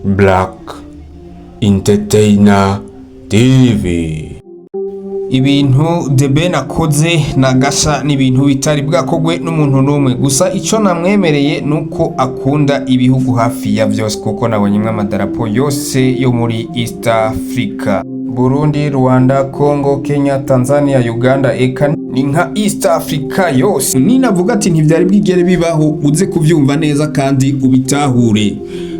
Black Entertainer TV. Ibintu The Ben akoze nagasha n'ibintu bitari bwakogwe n'umuntu n'umwe, gusa ico namwemereye nuko akunda ibihugu hafi ya vyose, kuko nabonye amadarapo yose yo muri East Africa: Burundi, Rwanda, Congo, Kenya, Tanzania, Uganda, eka ni nka East Africa yose. Ninavuga ati ntivyari bwigere bibaho, uze kuvyumva neza kandi ubitahure.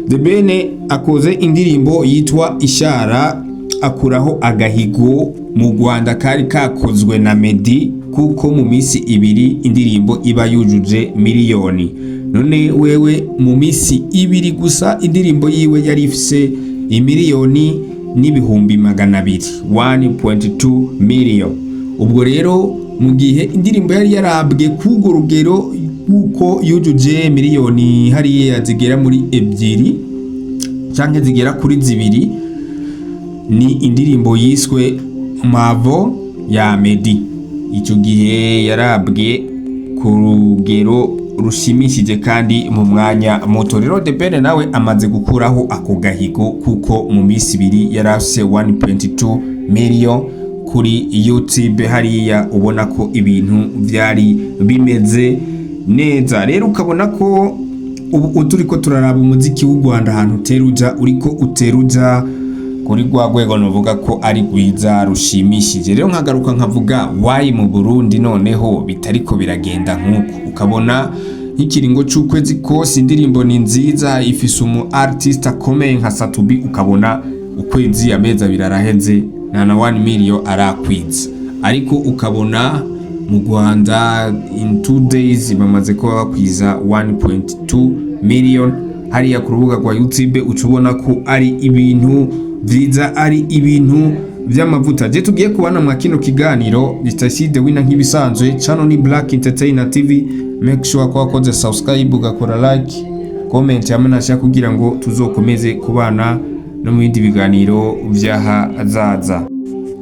The Ben akoze indirimbo yitwa Ishara, akuraho agahigo mu Rwanda kari kakozwe na Meddy, kuko mu misi ibiri indirimbo iba yujuje miliyoni. None wewe mu misi ibiri gusa indirimbo yiwe yari ifise imiliyoni n'ibihumbi 200, 1.2 million. Ubwo rero mu gihe indirimbo yari yarabwe kugo rugero kuko yujuje miliyoni hariya zigera muri 2 canke zigera kuri 2, ni indirimbo yiswe Mavo ya Meddy. Ico gihe yarabwe ku rugero rushimishije kandi mu mwanya muto. Rero The Ben nawe amaze gukuraho ako gahigo, kuko mu misi 2 yarafise 1.2 million kuri YouTube. Hariya ubona ko ibintu vyari bimeze neza. Rero ukabona ko ubu turiko turaraba umuziki w'u Rwanda ahantu uteruja, uriko uteruja kuri rwa rwego novuga ko ari rwiza rushimishije. Rero nkagaruka nkavuga why mu Burundi noneho bitariko biragenda nk'uko. Ukabona nk'ikiringo c'ukwezi kose indirimbo ni nziza, ifise umu artist akomeye nka Satubi, ukabona ukwezi ameza biraraheze na 1 million arakwiza. Ariko ukabona mu Rwanda in 2 days bamaze ko bakwiza 1.2 million. Hariya ku rubuga rwa YouTube ucubona ko ari ibintu vyiza, ari ibintu vy'amavuta. Je tugiye kubana mu kino kiganiro Litacide wina nk'ibisanzwe. Channel ni Black Entertainer TV. Make sure ko wakoze subscribe, ugakora like, comment yamanasha kugira ngo tuzokomeze kubana no mu bindi biganiro vyaha azaza.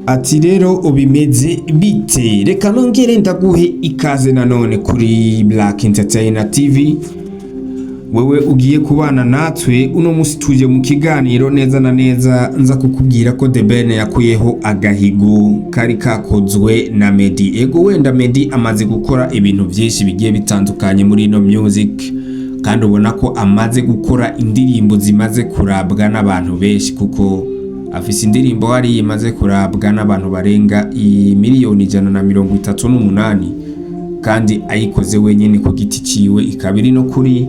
Ati rero ubimeze bite? Reka nongere ndaguhe ikaze nanone kuri Black Entertainer TV. Wewe ugiye kubana natwe uno musi tuje mu kiganiro neza na neza nza kukubwira ko The Ben yakuyeho agahigo kari kakozwe na Meddy. Ego wenda Meddy amaze gukora ibintu byinshi bigiye bitandukanye muri no music, kandi ubona ko amaze gukora indirimbo zimaze kurabwa n'abantu benshi, kuko afise indirimbo hari imaze kurabwa n'abantu barenga miliyoni 138, kandi ayikoze wenyene ku giti ciwe, ikabiri no kuri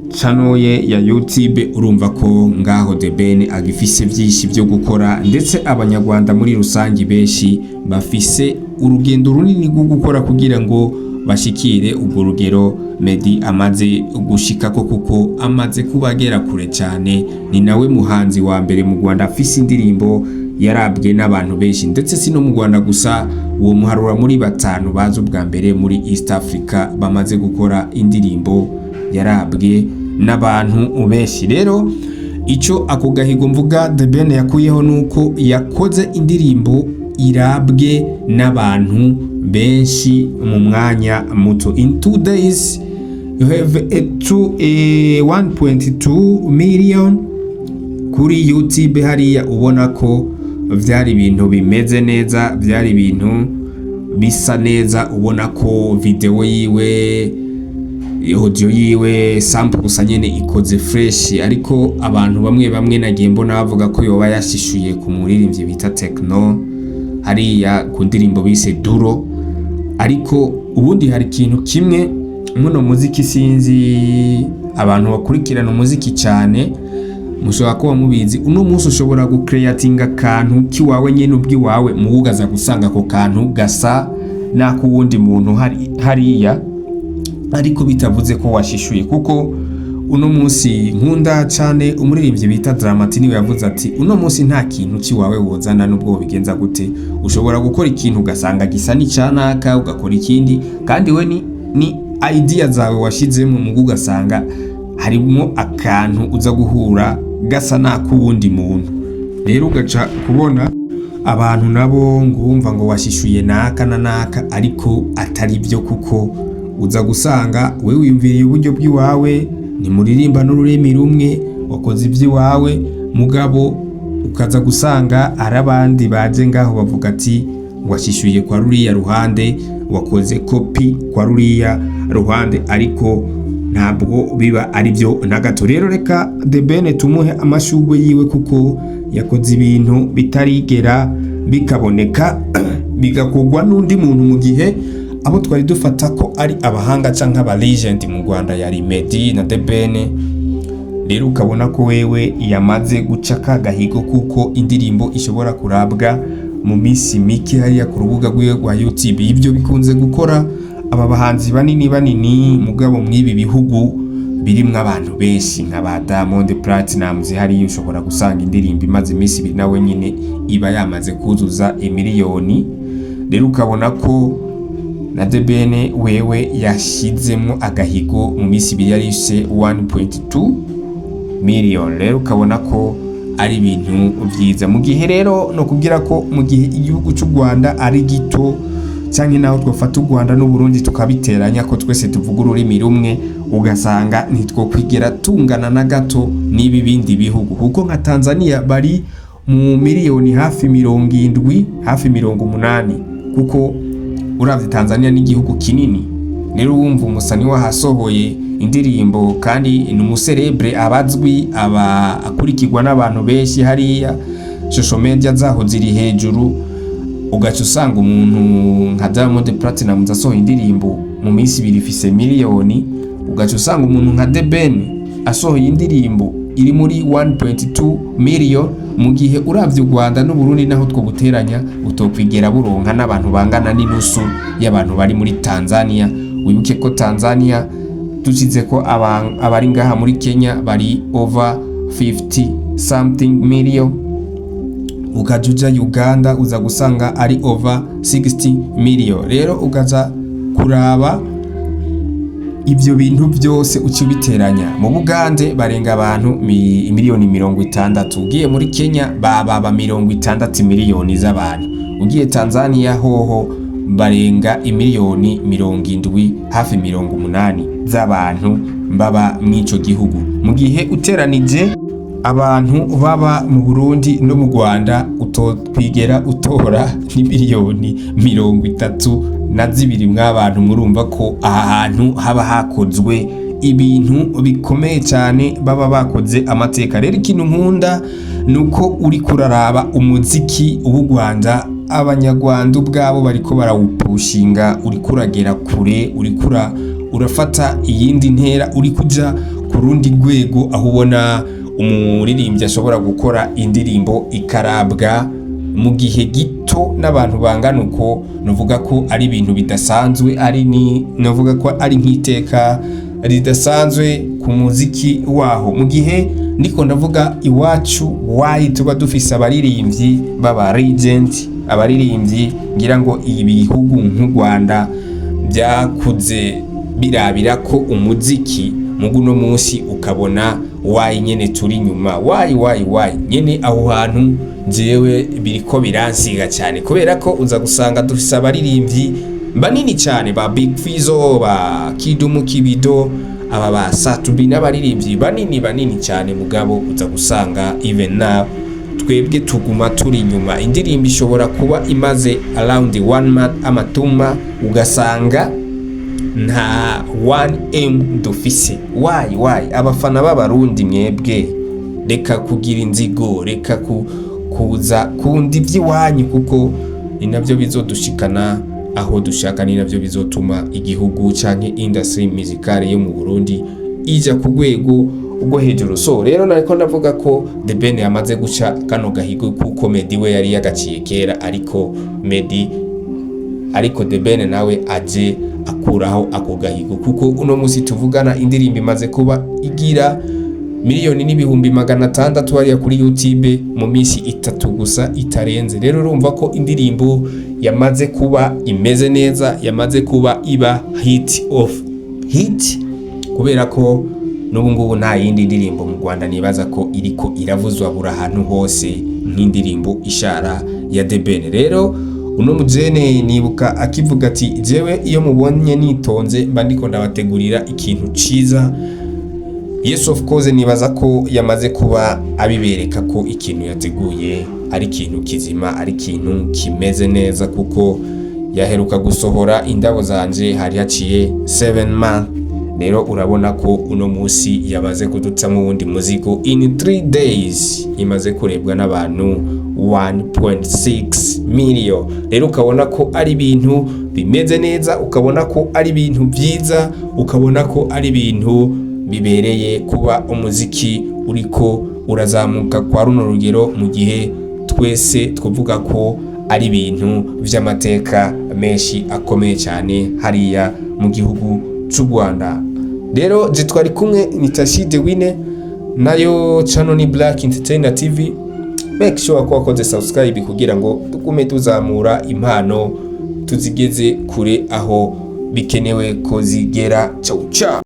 channel ye ya YouTube. Urumva ko ngaho The Ben agifise byinshi byo gukora, ndetse abanyarwanda muri rusangi benshi bafise urugendo runini rwo gukora kugira ngo bashikire ubwo rugero Meddy amaze gushikako, kuko amaze kubagera kure cyane. Ni nawe muhanzi wa mbere mu Rwanda afise indirimbo yarabwe n'abantu benshi, ndetse si no mu Rwanda gusa, uwo muharura muri 5 bazo bwa mbere muri East Africa bamaze gukora indirimbo yarabwe n'abantu benshi. Rero ico ako gahigo mvuga The Ben yakuyeho nuko yakoze indirimbo irabwe n'abantu benshi mu mwanya muto. In 2 days you have 1.2 million kuri YouTube. Hariya ubona ko vyari ibintu bimeze neza, vyari ibintu bisa neza. Ubona ko video yiwe, audio yiwe sample gusa nyene ikoze fresh, ariko abantu bamwe nagiye mbona bavuga ko yoba yashishuye ku muririmbyi bita Tekno hariya ku ndirimbo bise Duro. Ariko ubundi hari ikintu kimwe muno muziki, sinzi abantu bakurikirana umuziki cyane mushobora kuba mubizi, uno munsi ushobora gucreatinga akantu kiwawe nyene ubwiwawe, mubugaza gusanga ko kantu gasa nako wundi muntu hariya, ariko bitavuze ko washishuye. Kuko uno munsi nkunda cyane umuririmbyi bita Dramati, niwe yavuze ati uno munsi nta kintu kiwawe wozana nubwo bigenza gute. Ushobora gukora ikintu ugasanga gisa n'icyanaka, ugakora ikindi, kandi we ni idea zawe washizemo mu gugasanga harimo akantu uza guhura gasa nako wundi muntu. Rero ugaca kubona abantu nabo ngumva ngo washishuye naka na naka, ariko atari byo, kuko uza gusanga we wiyumviriye uburyo bw'iwawe, ni muririmba n'ururimi rumwe, wakoze iby'iwawe mugabo ukaza gusanga ari abandi baje ngaho bavuga ati washishuye kwa ruriya ruhande, wakoze kopi kwa ruriya ruhande, ariko ntabwo biba ari byo na gato. Rero reka The Ben tumuhe amashugwe yiwe kuko yakoze ibintu bitarigera bikaboneka bigakogwa n'undi muntu mu gihe abo twari dufata ko ari abahanga canke aba legend mu Rwanda yari Meddy na The Ben. Rero ukabona ko wewe yamaze guca kagahigo kuko indirimbo ishobora kurabwa mu minsi mike hariya ku rubuga rwa YouTube. Ibyo bikunze gukora aba bahanzi banini mugabo mw'ibi bihugu birimwo abantu benshi nka ba Diamond Platnumz. Hariya ushobora gusanga indirimbo imaze iminsi ibiri nawe nyine iba yamaze kuzuza miliyoni. Rero ukabona ko na The Ben wewe yashizemo agahigo mu minsi ibiri yarishe 1.2 million. Rero ukabona ko ari ibintu byiza mu gihe rero no kugira ko mu gihe igihugu cy'u Rwanda ari gito cyane naho twafata u Rwanda n'u Burundi tukabiteranya ko twese tuvuga ururimi rumwe, ugasanga nitwo kwigera tungana na gato n'ibi bindi bihugu. Kuko nka Tanzania bari mu miliyoni hafi 70 hafi 80, kuko uravye Tanzania n'igihugu kinini. Rero wumva umusani wahasohoye indirimbo kandi ni umuserebre abazwi akurikirwa n'abantu benshi hariya, social media zaho ziri hejuru, ugaca usanga umuntu nka Diamond Platnumz asohoye indirimbo mu minsi ibiri ifise miliyoni, ugaca usanga umuntu nka The Ben asohoye indirimbo iri muri 1.2 million, mu gihe uravye u Rwanda n'u Burundi naho two guteranya utokwigera buronka n'abantu bangana n'inusu y'abantu bari muri Tanzania. Wibuke ko Tanzania tuzize ko abari ngaha muri Kenya bari over 50 something million, ukajuja Uganda uza gusanga ari over 60 million. Rero ugaza kuraba ibyo bintu byose ukibiteranya, mu Bugande barenga abantu miliyoni 60, ugiye muri Kenya baba 60 miliyoni z'abantu, ugiye Tanzania hoho barenga imiliyoni 70 hafi 80 z'abantu baba mw'ico gihugu. Mu gihe uteranije abantu baba mu Burundi no mu Rwanda utotwigera utora ni miliyoni 32 mw'abantu. Murumva ko aha hantu haba hakozwe ibintu bikomeye cyane, baba bakoze amateka. Rero ikintu nkunda nuko uri kuraraba umuziki w'u Rwanda, abanyarwanda ubwabo bariko barawupushinga, uri kuragera kure, uri urafata iyindi ntera, uri kuja ku rundi rwego, aho ubona umuririmbyi ashobora gukora indirimbo ikarabwa mu gihe gito n'abantu bangana uko. Novuga ko ari ibintu bidasanzwe, novuga ko ari nk'iteka ridasanzwe ku muziki waho. Mu gihe ndiko ndavuga iwacu wayi tuba dufise abaririmbyi baba legend, abaririmbyi ngira ngo ibihugu nk'u Rwanda byakuze birabira ko umuziki muguno munsi, ukabona wayi nyene turi nyuma, wayi nyene aho hantu jewe biriko biransiga cyane, kubera ko uza gusanga dufise abaririmbyi banini cyane ba Big Fizzo, ba Kidumu Kibido, aba ba Satubi n'abaririmbyi banini cyane, mugabo uza gusanga even now twebwe tuguma turi nyuma. Indirimbo ishobora kuba imaze around 1 month amatuma, ugasanga nta 1M dufise. Why abafana b'abarundi mwebwe reka kugira inzigo, reka kuza kundi iby'iwanyu, kuko ni nabyo bizodushikana aho dushaka, ni nabyo bizotuma igihugu canke industry musicale yo mu Burundi ija ku rwego ubwo hejuru. So rero nariko ndavuga ko The Ben yamaze guca kano gahigo kuko Meddy we yari yagaciye kera, ariko The Ben nawe aje akuraho ako gahigo, kuko uno musi tuvugana indirimbo imaze kuba igira miliyoni n'ibihumbi 600 hariya kuri YouTube mu minsi 3 gusa itarenze. Rero urumva ko indirimbo yamaze kuba imeze neza, yamaze kuba iba hit of hit, kubera ko n'ubu ngubu nta yindi ndirimbo mu Rwanda nibaza ko iriko iravuzwa buri ahantu hose nk'indirimbo ishara ya The Ben. Rero uno mujene nibuka akivuga ati jewe iyo mubonye nitonze mba ndiko ndabategurira ikintu ciza, Yes of course nibaza ko yamaze kuba abibereka ko ikintu yateguye ari ikintu kizima, ari ikintu kimeze neza, kuko yaheruka gusohora Indabo Zanje hari haciye 7 months. Rero urabona ko uno musi yamaze kudutsa mu wundi muzigo in 3 days imaze kurebwa n'abantu 1.6 million. Rero ukabona ko ari ibintu bimeze neza, ukabona ko ari ibintu byiza, ukabona ko ari ibintu bibereye kuba umuziki uriko urazamuka kwa runo rugero, mu gihe twese twavuga ko ari ibintu vy'amateka menshi akomeye cyane hariya mu gihugu cy'u Rwanda. Rero je twari kumwe ni Tashi The Winner, nayo channel ni Black Entertainer TV. Make sure ko wakoze subscribe kugira ngo tugume tuzamura impano tuzigeze kure aho bikenewe ko zigera. Ciao ciao.